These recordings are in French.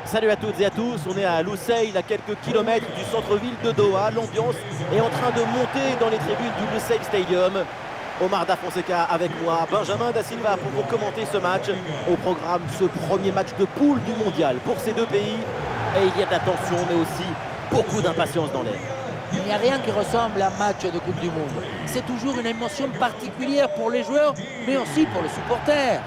Salut à toutes et à tous, on est à Lusail, à quelques kilomètres du centre-ville de Doha. L'ambiance est en train de monter dans les tribunes du Lusail Stadium. Omar Da Fonseca avec moi, Benjamin Da Silva pour vous commenter ce match. Au programme, ce premier match de poule du mondial pour ces deux pays. Et il y a de la tension, mais aussi beaucoup d'impatience dans l'air. Il n'y a rien qui ressemble à un match de Coupe du Monde. C'est toujours une émotion particulière pour les joueurs, mais aussi pour les supporters.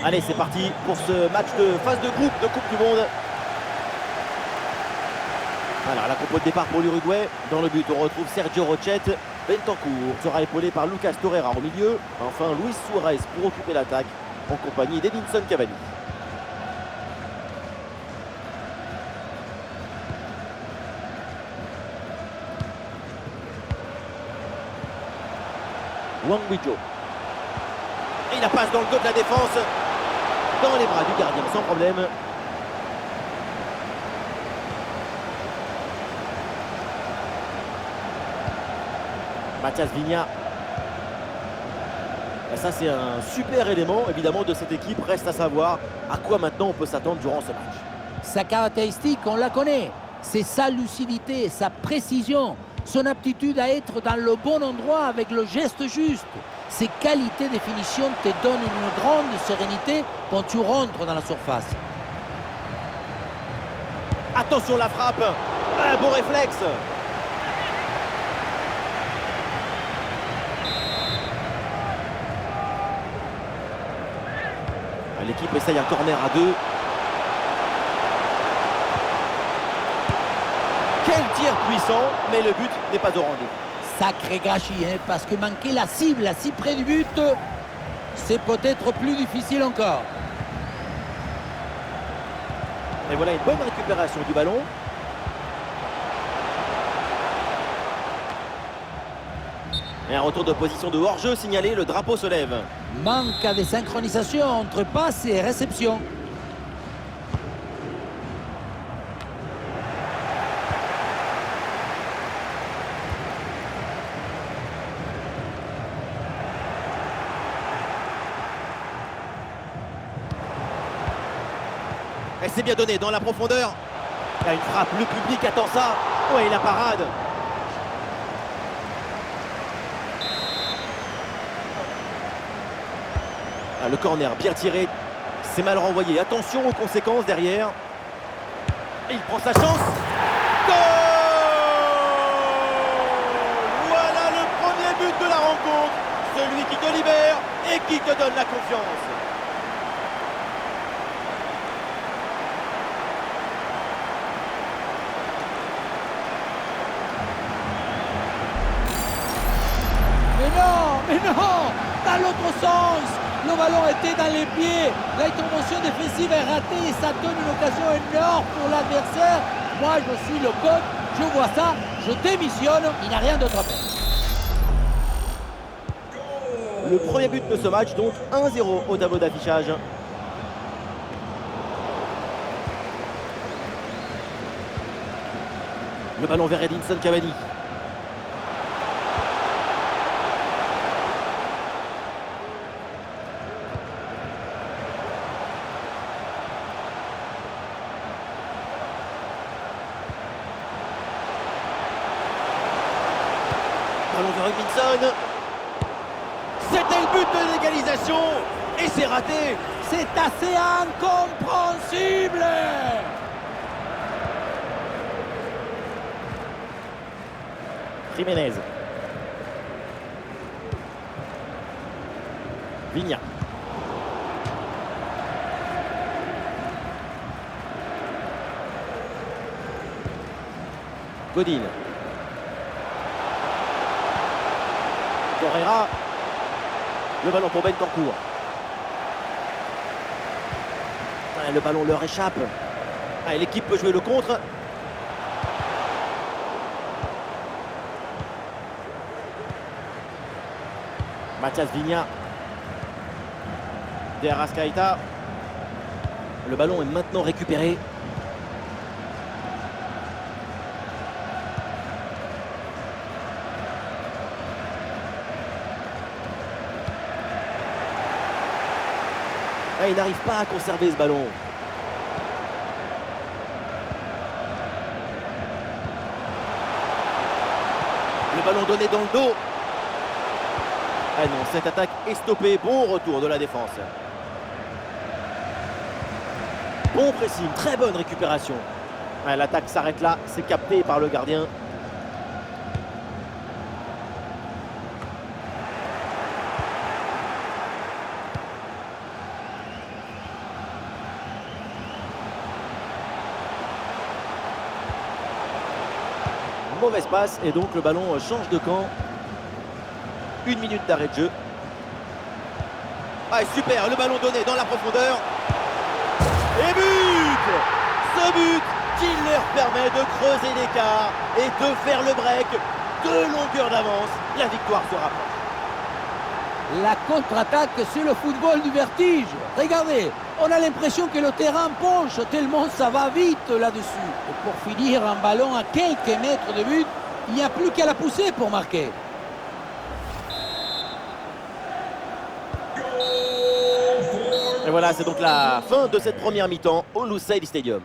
Allez, c'est parti pour ce match de phase de groupe de Coupe du Monde. Alors, la compo de départ pour l'Uruguay. Dans le but, on retrouve Sergio Rochette. Bentancur sera épaulé par Lucas Torreira au milieu. Enfin, Luis Suarez pour occuper l'attaque en compagnie d'Edinson Cavani. Wang Wijo. Et la passe dans le dos de la défense. Dans les bras du gardien sans problème. Mathias Viña. Et ça, c'est un super élément, évidemment, de cette équipe. Reste à savoir à quoi maintenant on peut s'attendre durant ce match. Sa caractéristique, on la connaît. C'est sa lucidité, sa précision, son aptitude à être dans le bon endroit avec le geste juste. Ces qualités de finition te donnent une grande sérénité quand tu rentres dans la surface. Attention la frappe. Un bon réflexe. L'équipe essaye un corner à deux. Quel tir puissant, mais le but n'est pas au rendez-vous. Sacré gâchis, hein, parce que manquer la cible si près du but, c'est peut-être plus difficile encore. Et voilà une bonne récupération du ballon. Et un retour de position de hors-jeu signalé, le drapeau se lève. Manque de synchronisation entre passe et réception. Et c'est bien donné dans la profondeur. Il y a une frappe, le public attend ça. Ouais, la parade. Ah, le corner bien tiré. C'est mal renvoyé. Attention aux conséquences derrière. Et il prend sa chance. Goal! Voilà le premier but de la rencontre. Celui qui te libère et qui te donne la confiance. Mais non, dans l'autre sens. Le ballon était dans les pieds. L'intervention défensive est ratée et ça donne une occasion énorme pour l'adversaire. Moi, je suis le coach, je vois ça, je démissionne. Il n'y a rien d'autre à faire. Le premier but de ce match, donc 1-0 au tableau d'affichage. Le ballon vers Edinson Cavani. Ballon vers Edinson. C'était le but de l'égalisation et c'est raté. C'est assez incompréhensible. Jiménez. Viña. Godin. Torreira. Le ballon pour Bentancur. Le ballon leur échappe. L'équipe peut jouer le contre. Mathias Viña. De Arrascaeta. Le ballon est maintenant récupéré. Ah, il n'arrive pas à conserver ce ballon. Le ballon donné dans le dos. Ah non, cette attaque est stoppée. Bon retour de la défense. Bon pressing, très bonne récupération. Ah, l'attaque s'arrête là, c'est capté par le gardien. Mauvaise passe et donc le ballon change de camp. 1 minute d'arrêt de jeu. Ah super, le ballon donné dans la profondeur. Et but! Ce but qui leur permet de creuser l'écart et de faire le break. 2 longueurs d'avance, la victoire se rapproche. La contre-attaque, c'est le football du vertige. Regardez, on a l'impression que le terrain penche tellement ça va vite là-dessus. Et pour finir, un ballon à quelques mètres de but, il n'y a plus qu'à la pousser pour marquer. Et voilà, c'est donc la fin de cette première mi-temps au Lusail Stadium.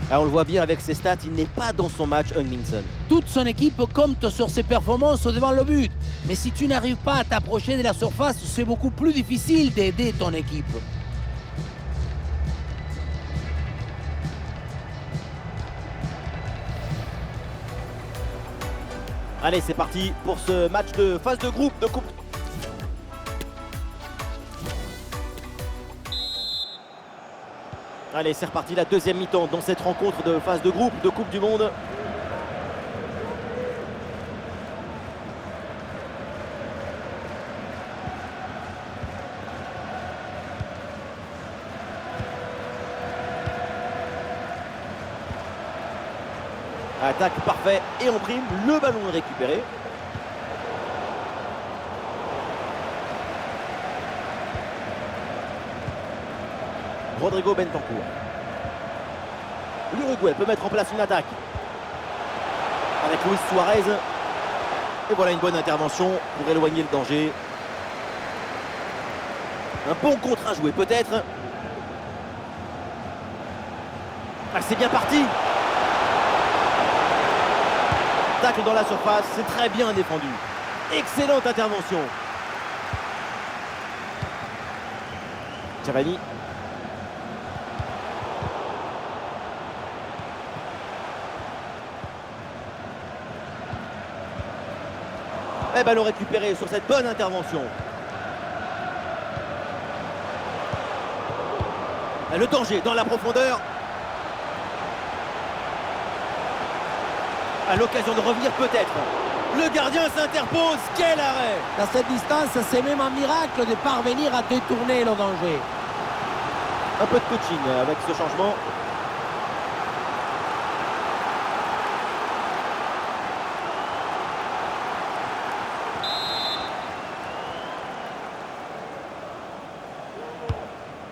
Ah, on le voit bien avec ses stats, il n'est pas dans son match, Heung-min Son. Toute son équipe compte sur ses performances devant le but. Mais si tu n'arrives pas à t'approcher de la surface, c'est beaucoup plus difficile d'aider ton équipe. Allez, c'est parti pour ce match de phase de groupe de Coupe. Allez, c'est reparti, la deuxième mi-temps dans cette rencontre de phase de groupe de Coupe du Monde. Attaque parfait et en prime, le ballon est récupéré. Rodrigo Bentancur. L'Uruguay peut mettre en place une attaque. Avec Luis Suarez. Et voilà une bonne intervention pour éloigner le danger. Un bon contre à jouer peut-être. Ah, c'est bien parti. Tacle dans la surface, c'est très bien défendu. Excellente intervention. Cavani. Et ballon récupéré sur cette bonne intervention. Le danger dans la profondeur. À l'occasion de revenir peut-être. Le gardien s'interpose. Quel arrêt! À cette distance, c'est même un miracle de parvenir à détourner le danger. Un peu de coaching avec ce changement.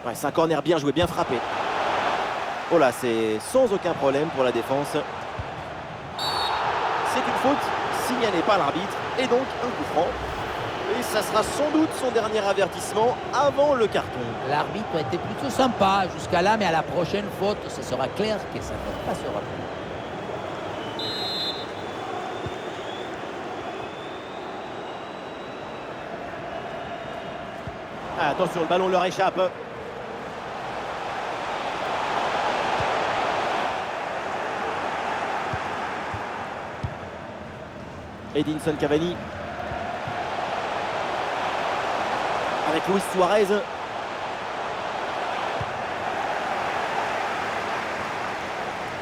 Ouais, c'est un corner bien joué, bien frappé. Oh là, c'est sans aucun problème pour la défense. C'est une faute signalée par l'arbitre et donc un coup franc. Et ça sera sans doute son dernier avertissement avant le carton. L'arbitre était plutôt sympa jusqu'à là, mais à la prochaine faute, ce sera clair que ça ne passera plus. Ah, attention, le ballon leur échappe. Edinson Cavani. Avec Luis Suarez.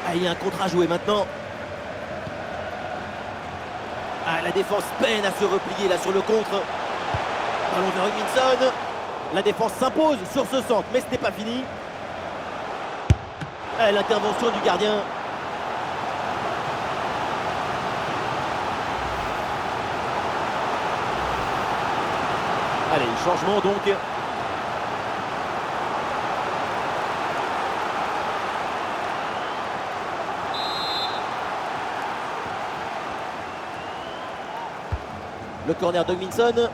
Ah, il y a un contre à jouer maintenant. Ah, la défense peine à se replier là sur le contre. Ballon de Heung-min Son. La défense s'impose sur ce centre, mais ce n'est pas fini. Ah, l'intervention du gardien. Allez, changement donc. Le corner de Heung-min Son.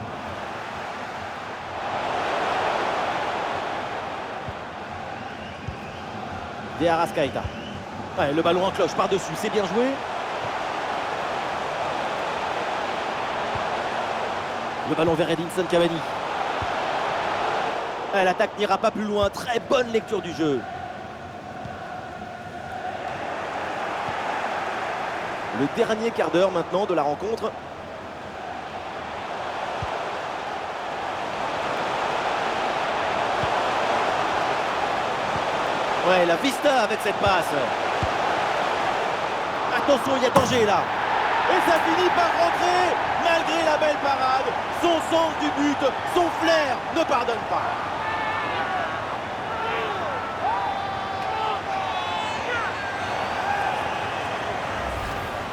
De Arrascaeta. Ouais, le ballon en cloche par-dessus, c'est bien joué. Le ballon vers Edinson Cavani. Ouais, l'attaque n'ira pas plus loin, très bonne lecture du jeu. Le dernier quart d'heure maintenant de la rencontre. Ouais, la vista avec cette passe. Attention, il y a danger là. Et ça finit par rentrer. Malgré la belle parade, son sens du but, son flair ne pardonne pas.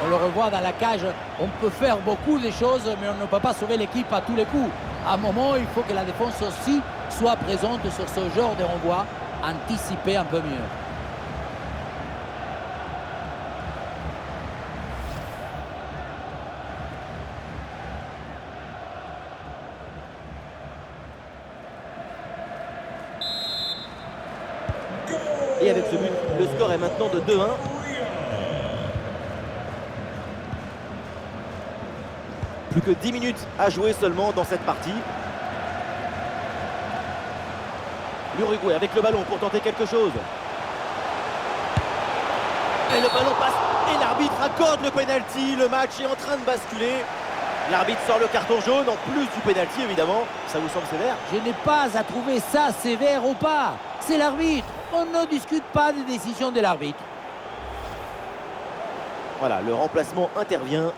On le revoit dans la cage, on peut faire beaucoup de choses, mais on ne peut pas sauver l'équipe à tous les coups. À un moment, il faut que la défense aussi soit présente sur ce genre de renvoi, anticiper un peu mieux. Et avec ce but, le score est maintenant de 2-1. Plus que 10 minutes à jouer seulement dans cette partie. L'Uruguay avec le ballon pour tenter quelque chose. Et le ballon passe et l'arbitre accorde le penalty. Le match est en train de basculer. L'arbitre sort le carton jaune en plus du penalty évidemment. Ça vous semble sévère? Je n'ai pas à trouver ça sévère ou pas. C'est l'arbitre. On ne discute pas des décisions de l'arbitre. Voilà, le remplacement intervient.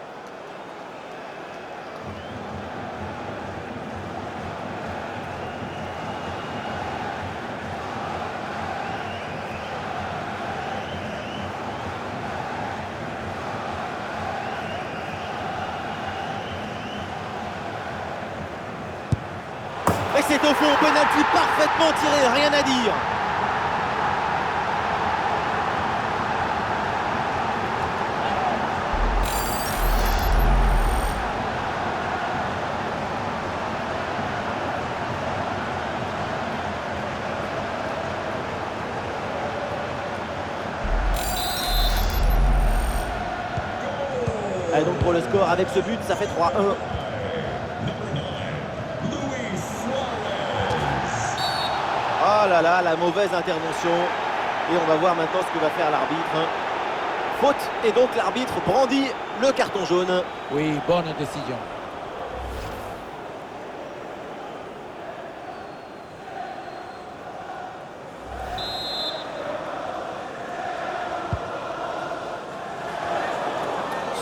Et c'est au fond, penalty parfaitement tiré, rien à dire. Et donc pour le score, avec ce but, ça fait 3-1. Oh là là, la mauvaise intervention. Et on va voir maintenant ce que va faire l'arbitre. Faute, et donc l'arbitre brandit le carton jaune. Oui, bonne décision.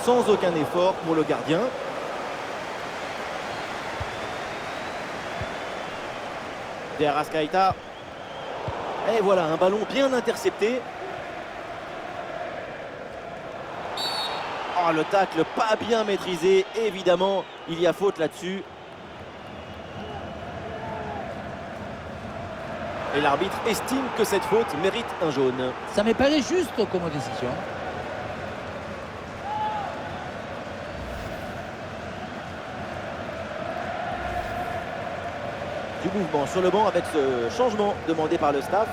Sans aucun effort pour le gardien. De Arrascaeta. Et voilà, un ballon bien intercepté. Oh, le tacle pas bien maîtrisé. Évidemment, il y a faute là-dessus. Et l'arbitre estime que cette faute mérite un jaune. Ça me paraît juste comme décision. Du mouvement sur le banc avec ce changement demandé par le staff.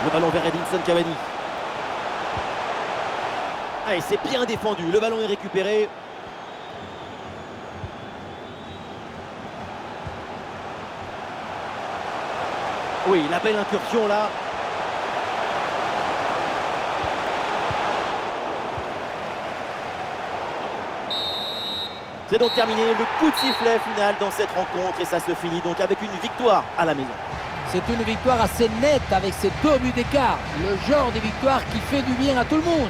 Le ballon vers Edinson Cavani. Ah, et c'est bien défendu, le ballon est récupéré. Oui, la belle incursion là. C'est donc terminé, le coup de sifflet final dans cette rencontre et ça se finit donc avec une victoire à la maison. C'est une victoire assez nette avec ces 2 buts d'écart. Le genre de victoire qui fait du bien à tout le monde.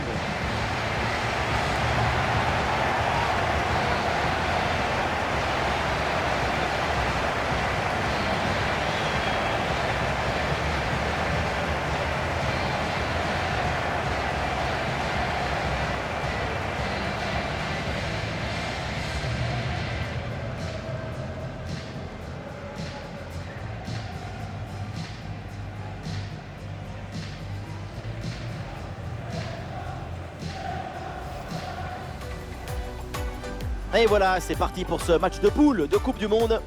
Et voilà, c'est parti pour ce match de poule de Coupe du Monde.